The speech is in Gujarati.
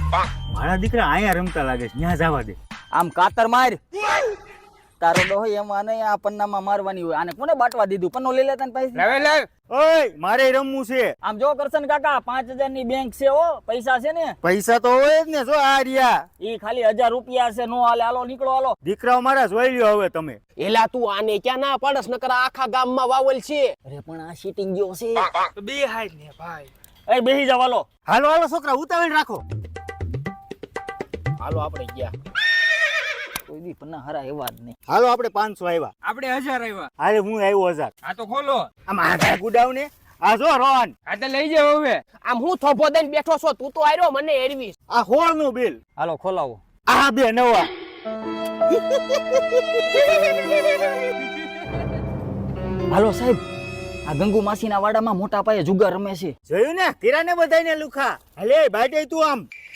મારા દીકરા અહીંયા રમતા લાગે છે, ત્યાં જવા દે. આમ કાતર માર તારો ડોહો એમાં નહીં આ પન્નામાં મારવાની હોય. આને કોને બાટવા દીધું? પન્નો લઈ લેતા ને પૈસા. ઓય મારે રમવું છે. આમ જો કરશન કાકા 5000 ની બેંક છે હો, પૈસા છે ને? પૈસા તો હોય જ ને. જો આ રહ્યા ઈ ખાલી 1000 રૂપિયા છે. નો હાલે, હાલો નીકળો હાલો. દીકરાઓ મારા જોઈ લ્યો હવે તમે. એલા તું આને ક્યાં ના પાડસ, નકર આખા ગામમાં વાવલ છે. અરે પણ આ સીટિંગ ગયો છે. બે હાઈ ને ભાઈ. એ બેહી જાવ હાલો. હાલો હાલો છોકરા, ઉતાવળ રાખો. હાલો આપણે ગયા. કોઈ દી પન્ના હરા એવા જ નહીં. હાલો આપણે 500 આવ્યા. આપણે 1000 આવ્યા. અરે હું આવ્યો 1000. આ તો ખોલો. આમ આધા ગુડાવ ને. આ જો રોહન, આ તો લઈ જાવ હવે. આમ હું થોભો દઈને બેઠો છો, તું તો આર્યો મને એરવીશ. આ હોળ નું બિલ. હાલો ખોલાવો. આ બે નવા. હાલો સાહેબ, આ ગંગુ માસીના વાડામાં મોટા પાયે જુગાર રમે છે. જોયું ને, કિરાને બધાને લુખા. હલે બાટે તું આમ.